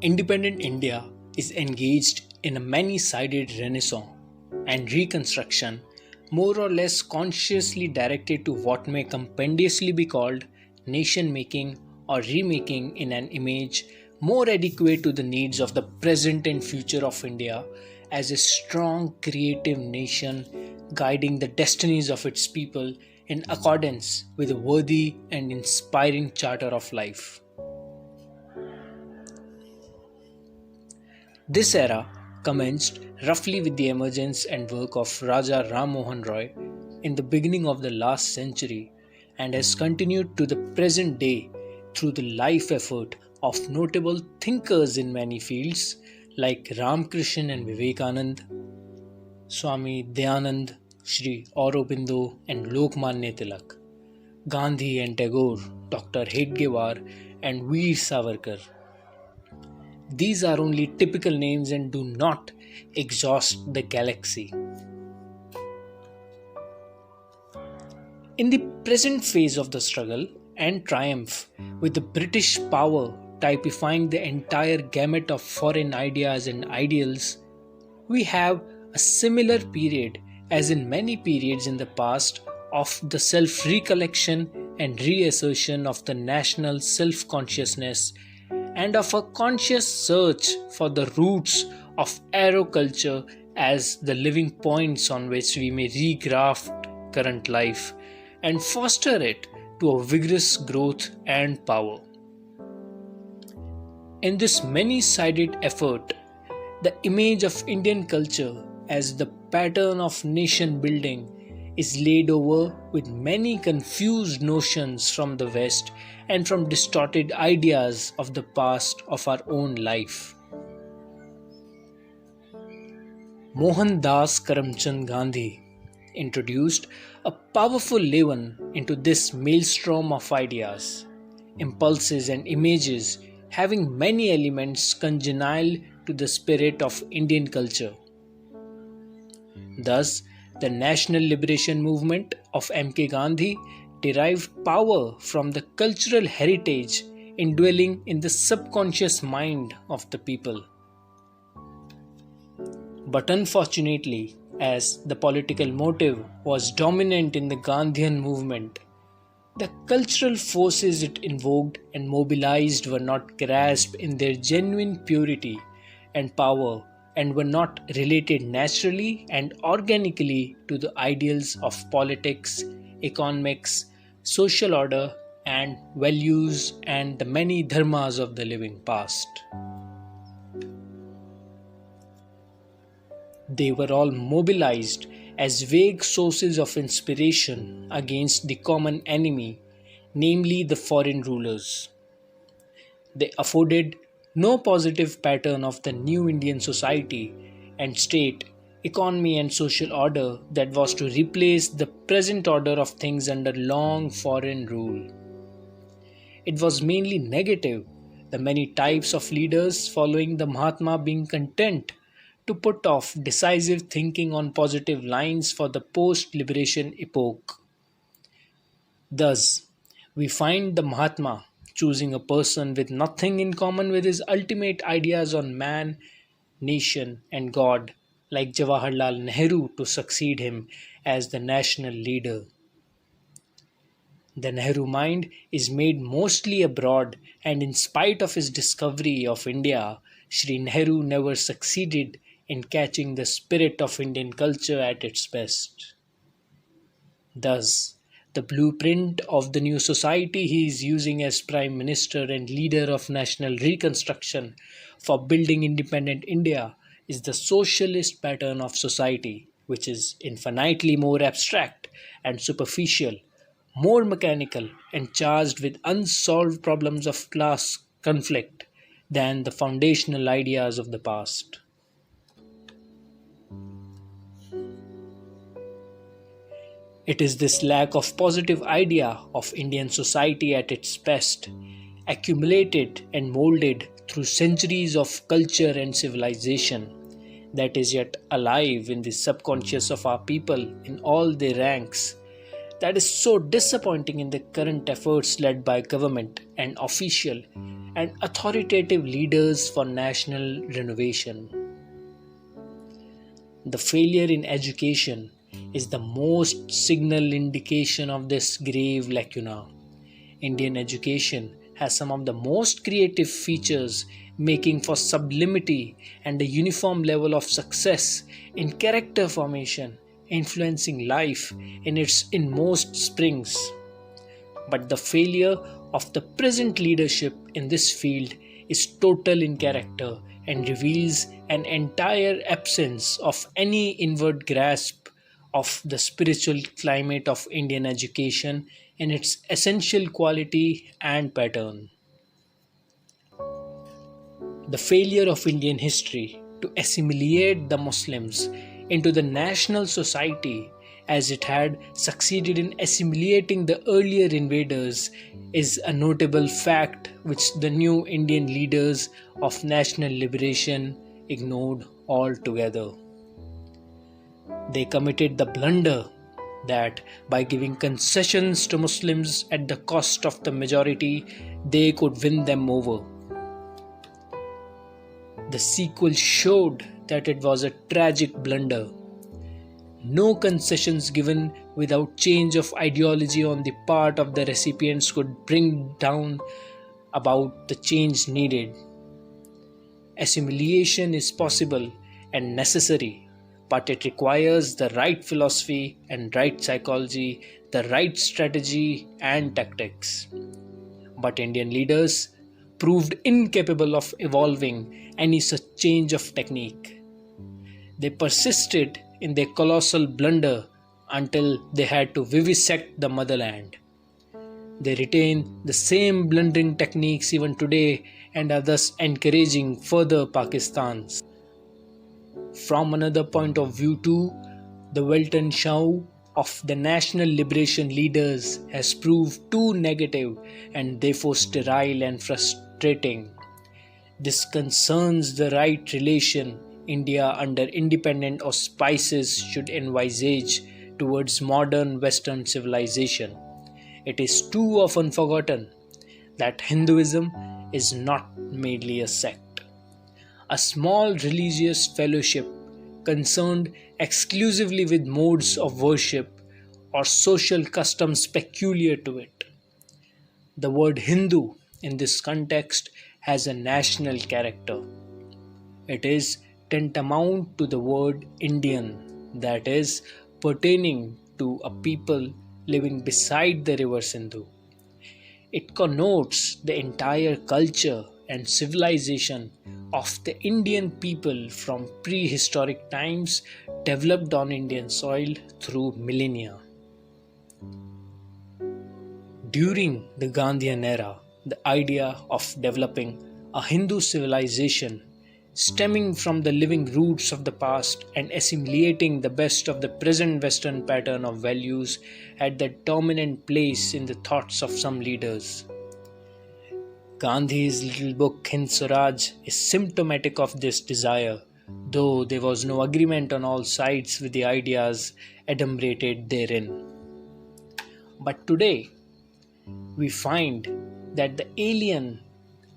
Independent India is engaged in a many sided renaissance and reconstruction, more or less consciously directed to what may compendiously be called nation making or remaking in an image more adequate to the needs of the present and future of India as a strong creative nation guiding the destinies of its people in accordance with a worthy and inspiring charter of life. This era commenced roughly with the emergence and work of Raja Ram Mohan Roy in the beginning of the last century and has continued to the present day through the life effort of notable thinkers in many fields like Ramakrishnan and Vivekanand, Swami Dayanand, Sri Aurobindo and Lokmanya Tilak, Gandhi and Tagore, Dr. Hedgewar and Veer Savarkar. These are only typical names and do not exhaust the galaxy. In the present phase of the struggle and triumph, with the British power typifying the entire gamut of foreign ideas and ideals, we have a similar period as in many periods in the past of the self recollection and reassertion of the national self consciousness and of a conscious search for the roots of Aero culture as the living points on which we may regraft current life and foster it to a vigorous growth and power. In this many sided effort, the image of Indian culture as the pattern of nation building is laid over with many confused notions from the West and from distorted ideas of the past of our own life. Mohandas Karamchand Gandhi introduced a powerful leaven into this maelstrom of ideas, impulses, and images having many elements congenial to the spirit of Indian culture. Thus, the national liberation movement of M.K. Gandhi derived power from the cultural heritage indwelling in the subconscious mind of the people. But unfortunately, as the political motive was dominant in the Gandhian movement, the cultural forces it invoked and mobilized were not grasped in their genuine purity and power and were not related naturally and organically to the ideals of politics, economics, social order, and values and the many dharmas of the living past. They were all mobilized as vague sources of inspiration against the common enemy, namely the foreign rulers. They afforded no positive pattern of the new Indian society and state, economy, and social order that was to replace the present order of things under long foreign rule. It was mainly negative, the many types of leaders following the Mahatma being content to put off decisive thinking on positive lines for the post liberation epoch. Thus, we find the Mahatma choosing a person with nothing in common with his ultimate ideas on man, nation, and God, like Jawaharlal Nehru, to succeed him as the national leader. The Nehru mind is made mostly abroad, and in spite of his discovery of India, Sri Nehru never succeeded in catching the spirit of Indian culture at its best. Thus, the blueprint of the new society he is using as Prime Minister and leader of national reconstruction for building independent India is the socialist pattern of society, which is infinitely more abstract and superficial, more mechanical, and charged with unsolved problems of class conflict than the foundational ideas of the past. It is this lack of positive idea of Indian society at its best, accumulated and molded through centuries of culture and civilization, that is yet alive in the subconscious of our people in all their ranks, that is so disappointing in the current efforts led by government and official and authoritative leaders for national renovation. The failure in education is the most signal indication of this grave lacuna. Indian education has some of the most creative features, making for sublimity and a uniform level of success in character formation, influencing life in its inmost springs. But the failure of the present leadership in this field is total in character and reveals an entire absence of any inward grasp of the spiritual climate of Indian education in its essential quality and pattern. The failure of Indian history to assimilate the Muslims into the national society as it had succeeded in assimilating the earlier invaders is a notable fact which the new Indian leaders of national liberation ignored altogether. They committed the blunder that by giving concessions to Muslims at the cost of the majority, they could win them over. The sequel showed that it was a tragic blunder. No concessions given without change of ideology on the part of the recipients could bring down about the change needed. Assimilation is possible and necessary, but it requires the right philosophy and right psychology, the right strategy and tactics. But Indian leaders proved incapable of evolving any such change of technique. They persisted in their colossal blunder until they had to vivisect the motherland. They retain the same blundering techniques even today and are thus encouraging further Pakistans. From another point of view too, the Weltanschauung of the national liberation leaders has proved too negative and therefore sterile and frustrating. This concerns the right relation India under independent auspices should envisage towards modern Western civilization. It is too often forgotten that Hinduism is not merely a sect, a small religious fellowship concerned exclusively with modes of worship or social customs peculiar to it. The word Hindu in this context has a national character. It is tantamount to the word Indian, that is, pertaining to a people living beside the river Sindhu. It connotes the entire culture and civilization of the Indian people from prehistoric times developed on Indian soil through millennia. During the Gandhian era, the idea of developing a Hindu civilization stemming from the living roots of the past and assimilating the best of the present Western pattern of values had the dominant place in the thoughts of some leaders. Gandhi's little book Hind Swaraj is symptomatic of this desire, though there was no agreement on all sides with the ideas adumbrated therein. But today, we find that the alien,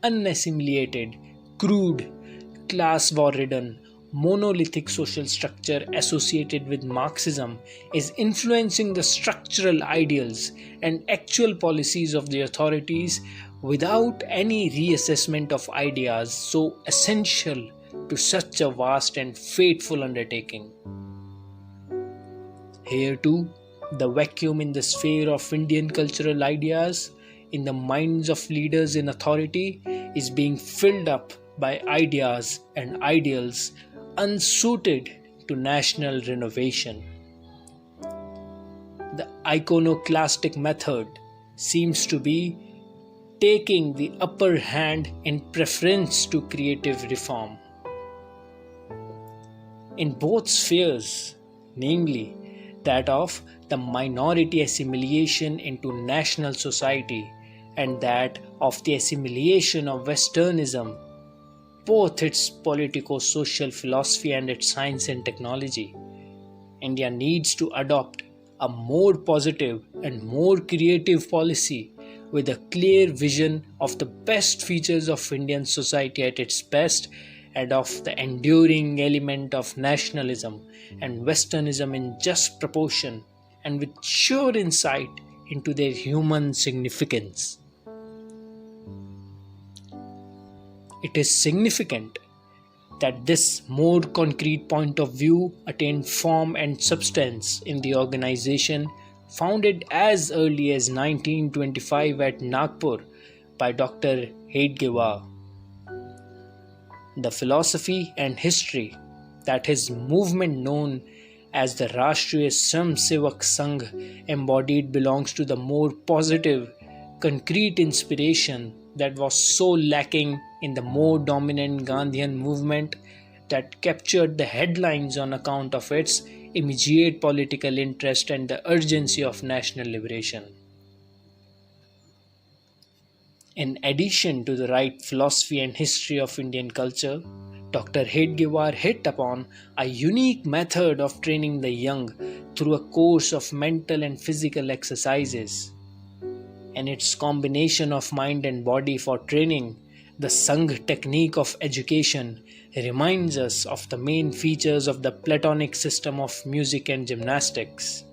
unassimilated, crude, class war-ridden, monolithic social structure associated with Marxism is influencing the structural ideals and actual policies of the authorities without any reassessment of ideas so essential to such a vast and fateful undertaking. Here too, the vacuum in the sphere of Indian cultural ideas in the minds of leaders in authority is being filled up by ideas and ideals unsuited to national renovation. The iconoclastic method seems to be taking the upper hand in preference to creative reform. In both spheres, namely that of the minority assimilation into national society and that of the assimilation of Westernism, both its politico-social philosophy and its science and technology, India needs to adopt a more positive and more creative policy with a clear vision of the best features of Indian society at its best and of the enduring element of nationalism and Westernism in just proportion and with sure insight into their human significance. It is significant that this more concrete point of view attained form and substance in the organization founded as early as 1925 at Nagpur by Dr. Hedgewar. The philosophy and history that his movement known as the Rashtriya Swayamsevak Sangh embodied belongs to the more positive, concrete inspiration that was so lacking in the more dominant Gandhian movement that captured the headlines on account of its immediate political interest and the urgency of national liberation. In addition to the right philosophy and history of Indian culture, Dr. Hedgewar hit upon a unique method of training the young through a course of mental and physical exercises. And its combination of mind and body for training, the Sangh technique of education, reminds us of the main features of the Platonic system of music and gymnastics.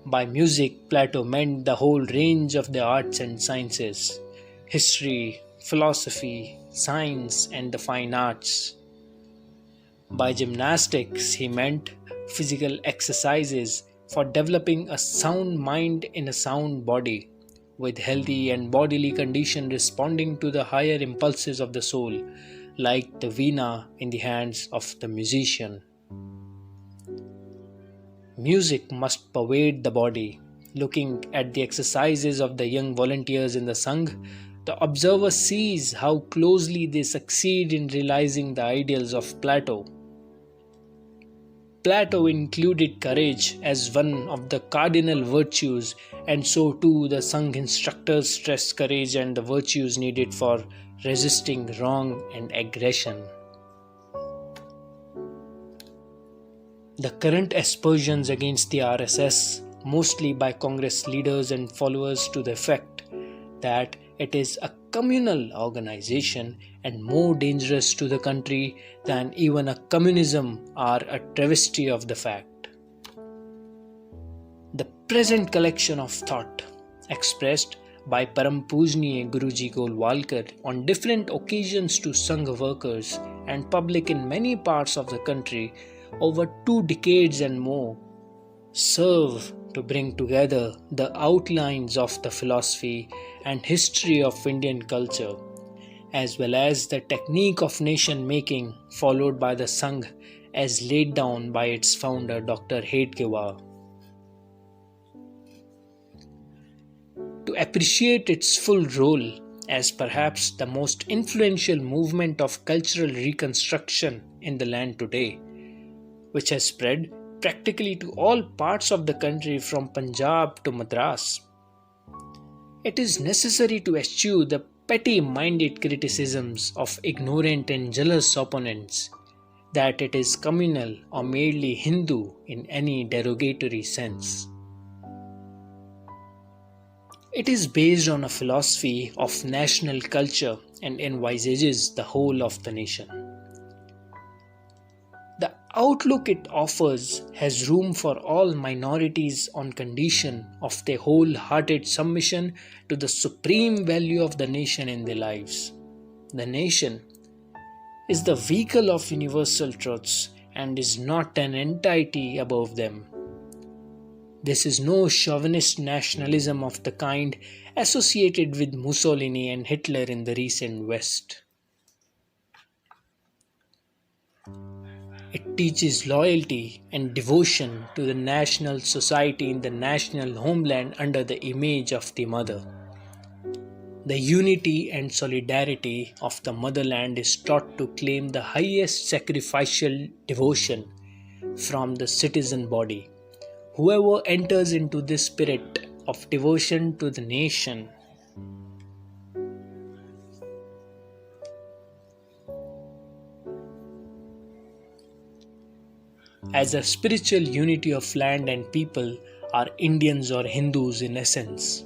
By music, Plato meant the whole range of the arts and sciences history, philosophy, science, and the fine arts. By gymnastics, he meant physical exercises for developing a sound mind in a sound body, with healthy and bodily condition responding to the higher impulses of the soul, like the veena in the hands of the musician. Music must pervade the body. Looking at the exercises of the young volunteers in the Sangh, the observer sees how closely they succeed in realizing the ideals of Plato. Plato included courage as one of the cardinal virtues, and so too the Sangh instructors stress courage and the virtues needed for resisting wrong and aggression. The current aspersions against the RSS, mostly by Congress leaders and followers, to the effect that it is a communal organization and more dangerous to the country than even a communism, are a travesty of the fact. The present collection of thought expressed by Param Pujniya Guruji Golwalkar on different occasions to Sangh workers and public in many parts of the country over 2 decades and more serve to bring together the outlines of the philosophy and history of Indian culture, as well as the technique of nation making followed by the Sangh as laid down by its founder Dr. Hedgewar. To appreciate its full role as perhaps the most influential movement of cultural reconstruction in the land today, which has spread practically to all parts of the country from Punjab to Madras, it is necessary to eschew the petty-minded criticisms of ignorant and jealous opponents that it is communal or merely Hindu in any derogatory sense. It is based on a philosophy of national culture and envisages the whole of the nation. The outlook it offers has room for all minorities on condition of their wholehearted submission to the supreme value of the nation in their lives. The nation is the vehicle of universal truths and is not an entity above them. This is no chauvinist nationalism of the kind associated with Mussolini and Hitler in the recent West. It teaches loyalty and devotion to the national society in the national homeland under the image of the mother. The unity and solidarity of the motherland is taught to claim the highest sacrificial devotion from the citizen body. Whoever enters into this spirit of devotion to the nation as a spiritual unity of land and people are Indians or Hindus in essence.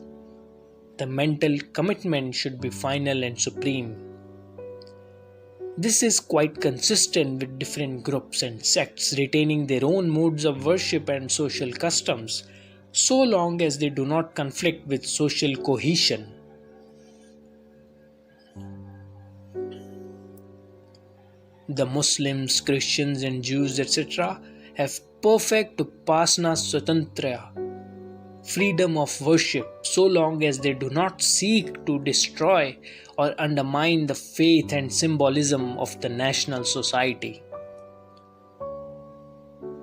The mental commitment should be final and supreme. This is quite consistent with different groups and sects retaining their own modes of worship and social customs, so long as they do not conflict with social cohesion. The Muslims, Christians, and Jews, etc., have perfect upasana swatantra, freedom of worship, so long as they do not seek to destroy or undermine the faith and symbolism of the national society.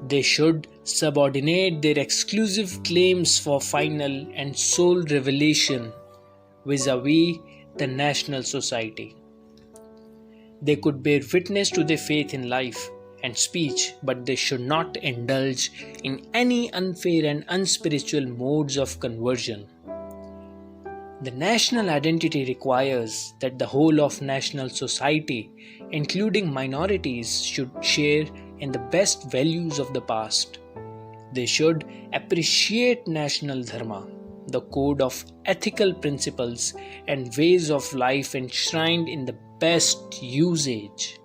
They should subordinate their exclusive claims for final and sole revelation vis-a-vis the national society. They could bear witness to their faith in life and speech, but they should not indulge in any unfair and unspiritual modes of conversion. The national identity requires that the whole of national society, including minorities, should share in the best values of the past. They should appreciate national dharma, the code of ethical principles and ways of life enshrined in the best usage.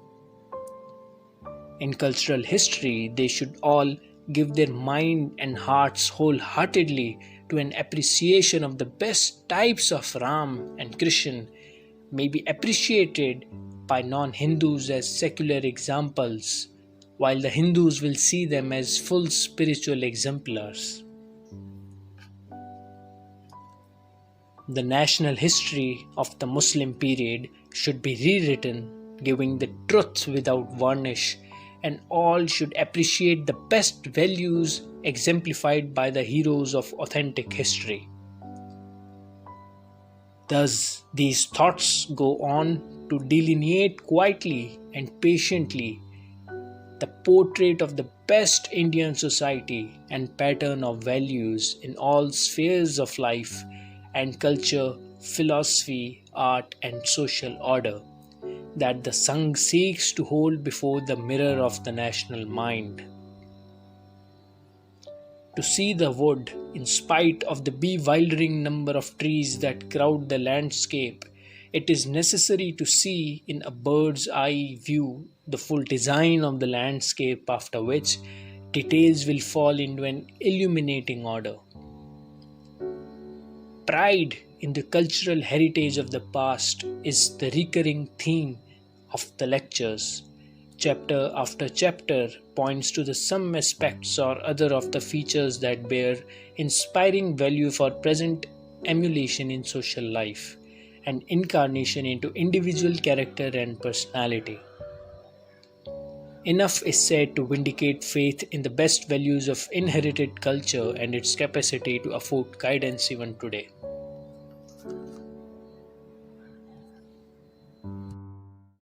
In cultural history, they should all give their mind and hearts wholeheartedly to an appreciation of the best types of Ram and Krishna may be appreciated by non-Hindus as secular examples, while the Hindus will see them as full spiritual exemplars. The national history of the Muslim period should be rewritten, giving the truth without varnish, and all should appreciate the best values exemplified by the heroes of authentic history. Thus, these thoughts go on to delineate quietly and patiently the portrait of the best Indian society and pattern of values in all spheres of life and culture, philosophy, art, and social order that the Sangh seeks to hold before the mirror of the national mind. To see the wood, in spite of the bewildering number of trees that crowd the landscape, it is necessary to see in a bird's eye view the full design of the landscape, after which details will fall into an illuminating order. Pride in the cultural heritage of the past is the recurring theme of the lectures. Chapter after chapter points to the some aspects or other of the features that bear inspiring value for present emulation in social life and incarnation into individual character and personality. Enough is said to vindicate faith in the best values of inherited culture and its capacity to afford guidance even today.